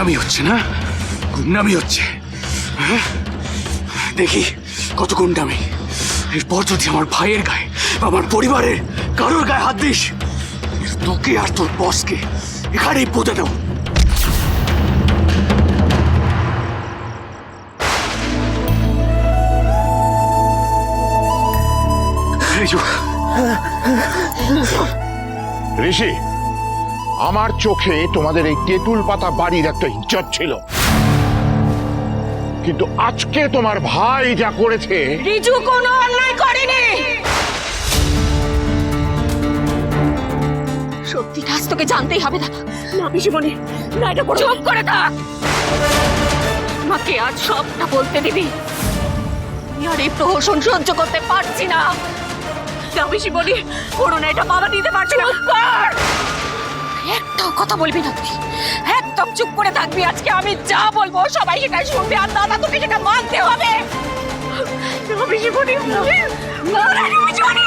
গুন্ডামি হচ্ছে না? গুন্ডামি হচ্ছে, হ্যাঁ? দেখি কত গুন্ডামি। এরপর যদি আমার ভাইয়ের গায়ে বা আমার পরিবারের কারোর গায়ে হাত দিস, তোকে আর তোর বসকে এখানেই পুঁতে দেব। ঋষি, আমার চোখে তোমাদের এই তেঁতুল পাতা বাড়ির একটা ইজ্জত ছিল, কিন্তু আজকে তোমার ভাই যা করেছে। রিজু কোনো অন্যায় করেনি। সত্যিটা আজ তোকে জানতেই হবে। না না পিসিমণি, না, এটা চুপ করে থাক। আমাকে আজ সবটা বলতে দিবি। আমি আর এই প্রহসন সহ্য করতে পারছি না। না পিসিমণি, করোনা এটা বাবা দিতে পারছি না। একটাও কথা বলবি না তুই, একদম চুপ করে থাকবি। আজকে আমি যা বলবো সবাই সেটাই শুনবে, আর দাদা তোকে সেটা মানতে হবে। পিসিমণি, পিসিমণি।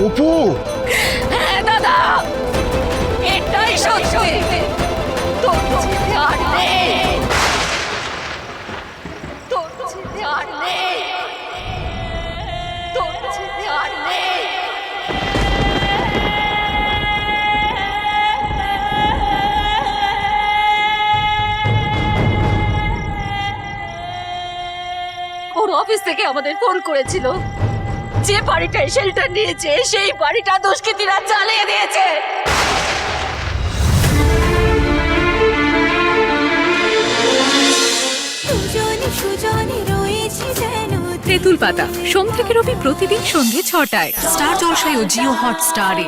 অপু, হ্যাঁ দাদা, এটাই সত্যি। তোর ছেলে আর নেই, তোর ছেলে আর নেই, তোর ছেলে আর নেই। ওর অফিস থেকে আমাদের ফোন করেছিল, যে বাড়িটা শেল্টার নিয়েছে সেই বাড়িটা দুষ্কৃতীরা জ্বালিয়ে দিয়েছে। তেঁতুল পাতা সোম থেকে রবি প্রতিদিন সন্ধ্যে ৬টায় স্টার জলসায় ও জিও হটস্টারে।